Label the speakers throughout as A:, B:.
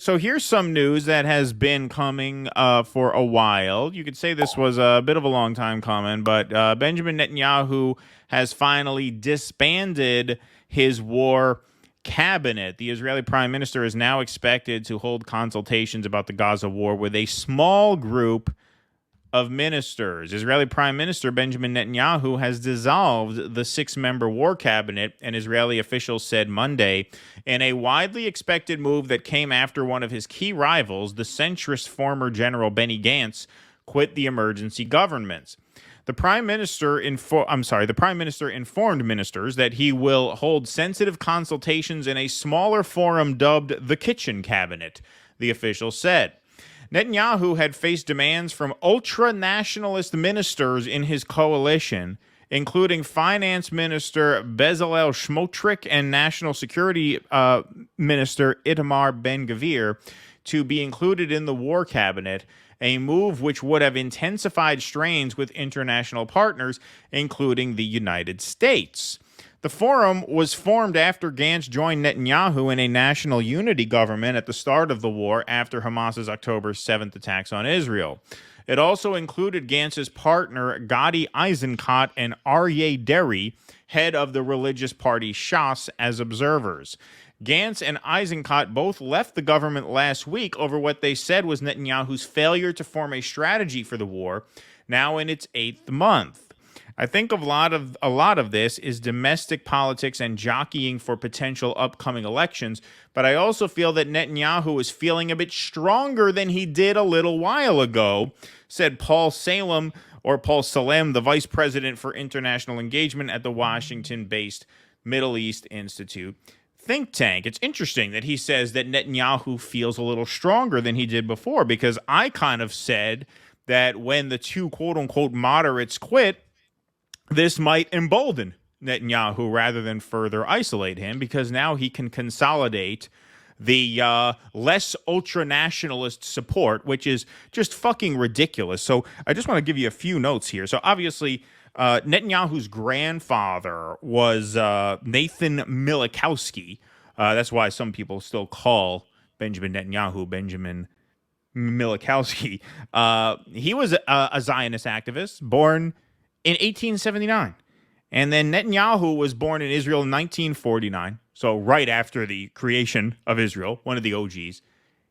A: So here's some news that has been coming for a while. You could say this was a bit of a long time coming, but Benjamin Netanyahu has finally disbanded his war cabinet. The Israeli prime minister is now expected to hold consultations about the Gaza war with a small group of ministers. Israeli Prime Minister Benjamin Netanyahu has dissolved the six-member war cabinet, an Israeli official said Monday, in a widely expected move that came after one of his key rivals, the centrist former General Benny Gantz, quit the emergency government. The prime minister informed ministers that he will hold sensitive consultations in a smaller forum dubbed the Kitchen Cabinet, the official said. Netanyahu had faced demands from ultra-nationalist ministers in his coalition, including Finance Minister Bezalel Smotrich and National Security Minister Itamar Ben-Gvir, to be included in the war cabinet, a move which would have intensified strains with international partners, including the United States. The forum was formed after Gantz joined Netanyahu in a national unity government at the start of the war after Hamas's October 7th attacks on Israel. It also included Gantz's partner Gadi Eisenkot and Aryeh Deri, head of the religious party Shas, as observers. Gantz and Eisenkot both left the government last week over what they said was Netanyahu's failure to form a strategy for the war, now in its 8th month. I think a lot of this is domestic politics and jockeying for potential upcoming elections, but I also feel that Netanyahu is feeling a bit stronger than he did a little while ago, said Paul Salem, the vice president for international engagement at the Washington-based Middle East Institute think tank. It's interesting that he says that Netanyahu feels a little stronger than he did before, because I kind of said that when the two quote-unquote moderates quit, this might embolden Netanyahu rather than further isolate him, because now he can consolidate the less ultra-nationalist support, which is just fucking ridiculous. So I just want to give you a few notes here. So obviously, Netanyahu's grandfather was Nathan Milikowski. That's why some people still call Benjamin Netanyahu Benjamin Milikowski. He was a Zionist activist born in 1879. And then Netanyahu was born in Israel in 1949, so right after the creation of Israel, one of the OGs.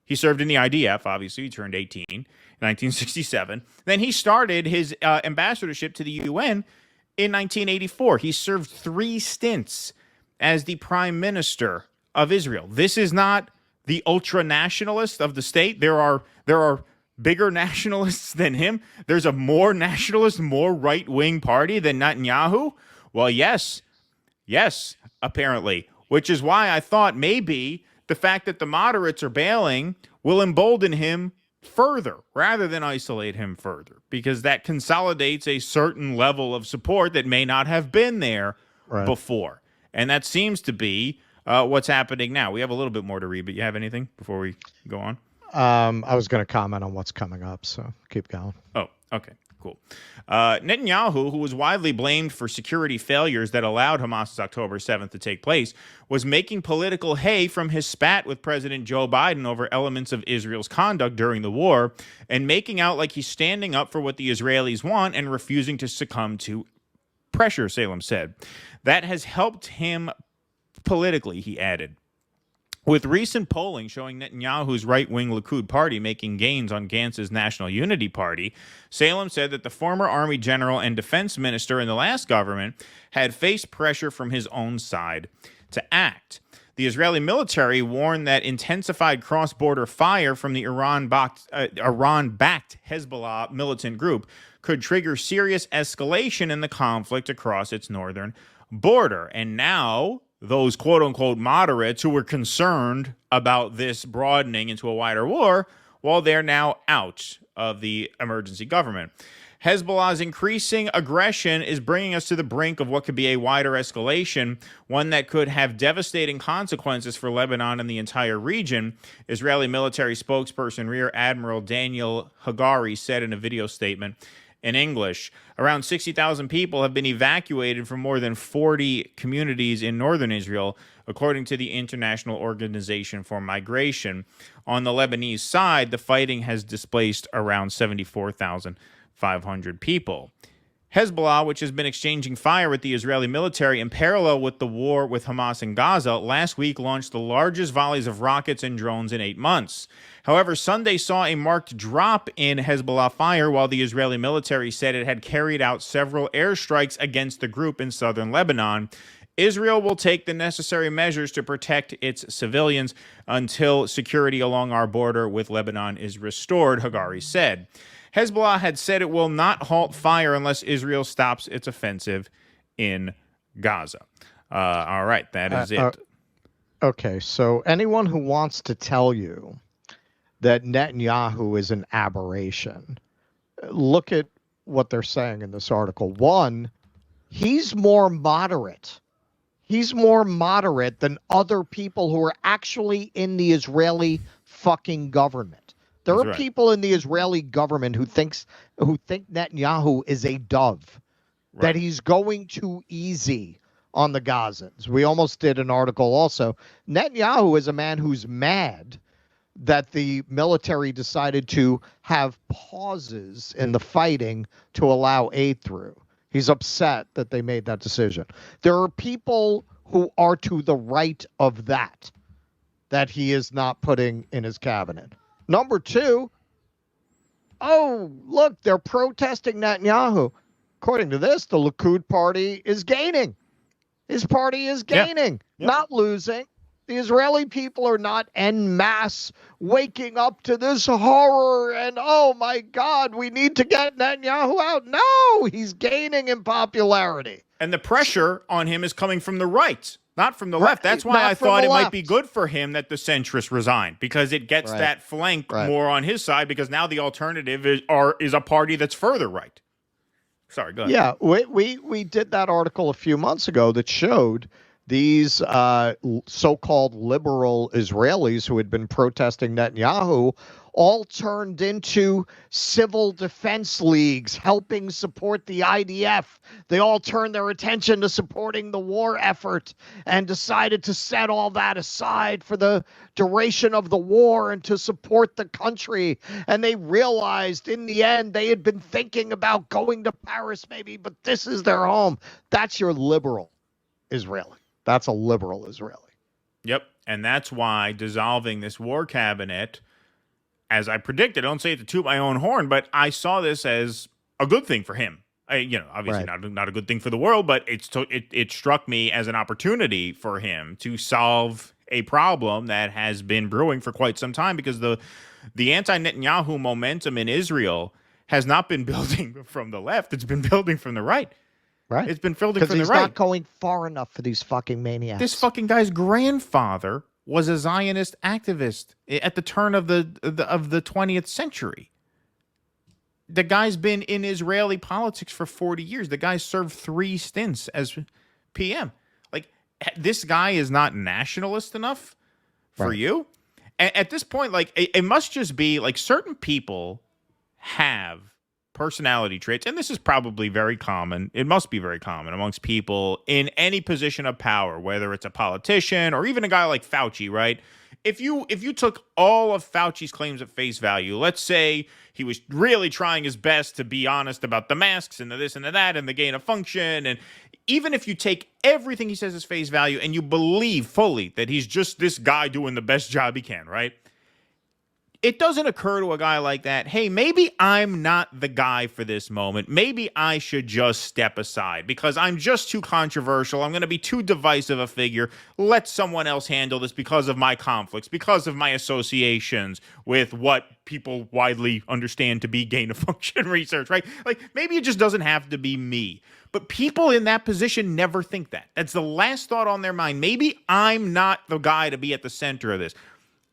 A: He served in the IDF, obviously. He turned 18 in 1967. Then he started his ambassadorship to the UN in 1984. He served 3 stints as the prime minister of Israel. This is not the ultra-nationalist of the state. There are bigger nationalists than him. There's a more nationalist, more right-wing party than Netanyahu. Well, yes, apparently, which is why I thought maybe the fact that the moderates are bailing will embolden him further rather than isolate him further, because that consolidates a certain level of support that may not have been there before. And that seems to be what's happening now. We have a little bit more to read, but you have anything before we go on?
B: I was going to comment on what's coming up, so keep going.
A: Oh, okay, cool. Netanyahu, who was widely blamed for security failures that allowed Hamas's October 7th to take place, was making political hay from his spat with President Joe Biden over elements of Israel's conduct during the war, and making out like he's standing up for what the Israelis want and refusing to succumb to pressure, Salem said. That has helped him politically, he added. With recent polling showing Netanyahu's right-wing Likud party making gains on Gantz's National Unity Party, Salem said that the former Army general and defense minister in the last government had faced pressure from his own side to act. The Israeli military warned that intensified cross-border fire from the Iran-backed Hezbollah militant group could trigger serious escalation in the conflict across its northern border. And now those quote-unquote moderates who were concerned about this broadening into a wider war, well, they're now out of the emergency government. Hezbollah's increasing aggression is bringing us to the brink of what could be a wider escalation, one that could have devastating consequences for Lebanon and the entire region, Israeli military spokesperson Rear Admiral Daniel Hagari said in a video statement. in English. Around 60,000 people have been evacuated from more than 40 communities in northern Israel, according to the International Organization for Migration. On the Lebanese side, the fighting has displaced around 74,500 people. Hezbollah, which has been exchanging fire with the Israeli military in parallel with the war with Hamas in Gaza, last week launched the largest volleys of rockets and drones in 8 months. However, Sunday saw a marked drop in Hezbollah fire, while the Israeli military said it had carried out several airstrikes against the group in southern Lebanon. Israel will take the necessary measures to protect its civilians until security along our border with Lebanon is restored, Hagari said. Hezbollah had said it will not halt fire unless Israel stops its offensive in Gaza. All right, that is it.
B: Okay, so anyone who wants to tell you that Netanyahu is an aberration, look at what they're saying in this article. One, he's more moderate. He's more moderate than other people who are actually in the Israeli fucking government. There are people in the Israeli government who think Netanyahu is a dove, that he's going too easy on the Gazans. We almost did an article also. Netanyahu is a man who's mad that the military decided to have pauses in the fighting to allow aid through. He's upset that they made that decision. There are people who are to the right of that he is not putting in his cabinet. Number two, oh, look, they're protesting Netanyahu. According to this, the Likud party is gaining. His party is gaining, not losing. The Israeli people are not en masse waking up to this horror and, oh, my God, we need to get Netanyahu out. No, he's gaining in popularity.
A: And the pressure on him is coming from the right, not from the left. That's why I thought it might be good for him that the centrists resign, because it gets that flank more on his side, because now the alternative is a party that's further right. Sorry, go ahead.
B: Yeah, we did that article a few months ago that showed these so-called liberal Israelis who had been protesting Netanyahu all turned into civil defense leagues helping support the IDF. They all turned their attention to supporting the war effort and decided to set all that aside for the duration of the war and to support the country. And they realized in the end they had been thinking about going to Paris maybe, but this is their home. That's your liberal Israeli. That's a liberal Israeli.
A: Yep. And that's why dissolving this war cabinet, as I predicted, I don't say it to toot my own horn, but I saw this as a good thing for him. Obviously not a good thing for the world, but it struck me as an opportunity for him to solve a problem that has been brewing for quite some time, because the anti-Netanyahu momentum in Israel has not been building from the left. It's been building from the right.
B: Right.
A: It's been building from the right.
B: Because he's not going far enough for these fucking maniacs.
A: This fucking guy's grandfather was a Zionist activist at the turn of the 20th century. The guy's been in Israeli politics for 40 years. The guy served 3 stints as PM. Like, this guy is not nationalist enough for you? At this point, like, it must just be, like, certain people have personality traits, and this is probably very common. It must be very common amongst people in any position of power, whether it's a politician or even a guy like Fauci, right? If you took all of Fauci's claims at face value, let's say he was really trying his best to be honest about the masks and the this and the that and the gain of function, and even if you take everything he says as face value and you believe fully that he's just this guy doing the best job he can, right? It doesn't occur to a guy like that, hey, maybe I'm not the guy for this moment. Maybe I should just step aside because I'm just too controversial. I'm going to be too divisive a figure. Let someone else handle this because of my conflicts, because of my associations with what people widely understand to be gain of function research, right? Like, maybe it just doesn't have to be me. But people in that position never think that. That's the last thought on their mind. Maybe I'm not the guy to be at the center of this.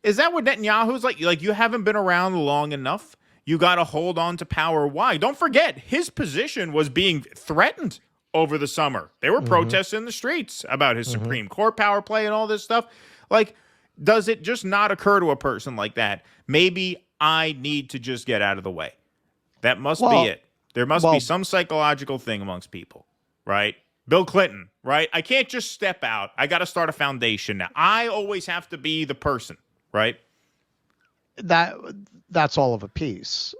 A: Is that what Netanyahu's like? Like, you haven't been around long enough. You got to hold on to power. Why? Don't forget, his position was being threatened over the summer. There were protests in the streets about his Supreme Court power play and all this stuff. Like, does it just not occur to a person like that? Maybe I need to just get out of the way. That must be it. There must be some psychological thing amongst people, right? Bill Clinton, right? I can't just step out. I got to start a foundation now. I always have to be the person, right?
B: That's all of a piece.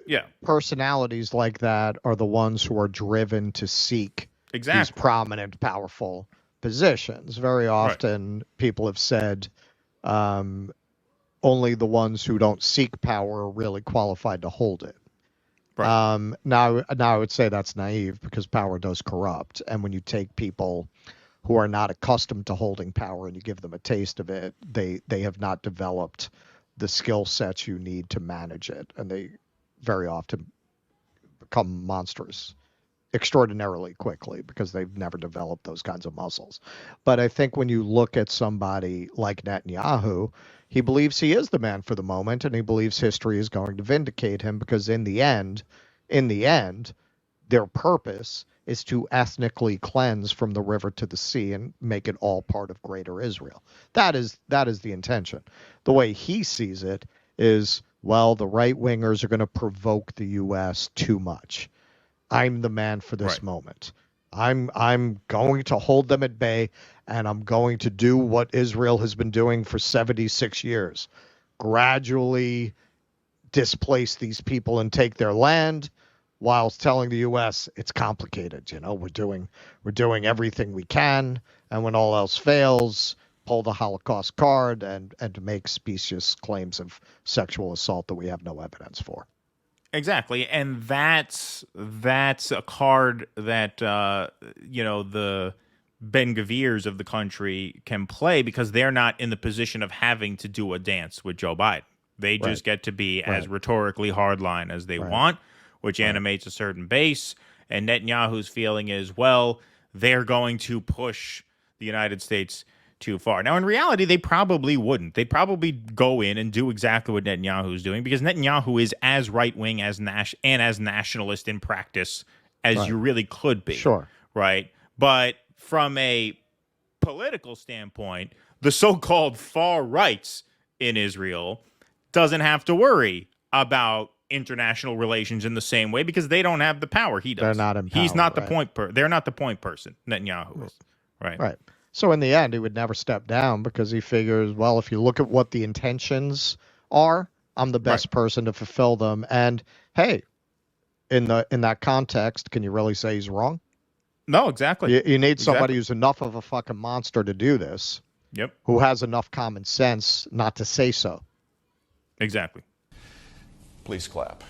A: Yeah.
B: Personalities like that are the ones who are driven to seek these prominent, powerful positions. Very often people have said only the ones who don't seek power are really qualified to hold it. Right. Now I would say that's naive because power does corrupt. And when you take people who are not accustomed to holding power and you give them a taste of it, they have not developed the skill sets you need to manage it. And they very often become monsters extraordinarily quickly because they've never developed those kinds of muscles. But I think when you look at somebody like Netanyahu, he believes he is the man for the moment, and he believes history is going to vindicate him because in the end, their purpose is to ethnically cleanse from the river to the sea and make it all part of greater Israel. That is the intention. The way he sees it is, well, the right-wingers are going to provoke the U.S. too much. I'm the man for this moment. I'm going to hold them at bay, and I'm going to do what Israel has been doing for 76 years. Gradually displace these people and take their land, whilst telling the U.S. it's complicated. You know, we're doing everything we can, and when all else fails, pull the Holocaust card and to make specious claims of sexual assault that we have no evidence for.
A: Exactly, and that's a card that the Ben-Gvirs of the country can play because they're not in the position of having to do a dance with Joe Biden. They just get to be as rhetorically hardline as they want, which animates a certain base. And Netanyahu's feeling is, well, they're going to push the United States too far. Now, in reality, they probably wouldn't. They'd probably go in and do exactly what Netanyahu's doing because Netanyahu is as right-wing and as nationalist in practice as you really could be.
B: Sure.
A: Right? But from a political standpoint, the so-called far rights in Israel doesn't have to worry about international relations in the same way because they don't have the power he does.
B: They're not in power.
A: He's not the point they're not the point person. Netanyahu is. Right.
B: So in the end, he would never step down because he figures, well, if you look at what the intentions are, I'm the best person to fulfill them. And hey, in that context, can you really say he's wrong?
A: No, exactly.
B: You need somebody who's enough of a fucking monster to do this.
A: Yep.
B: Who has enough common sense not to say so.
A: Exactly.
C: Please clap.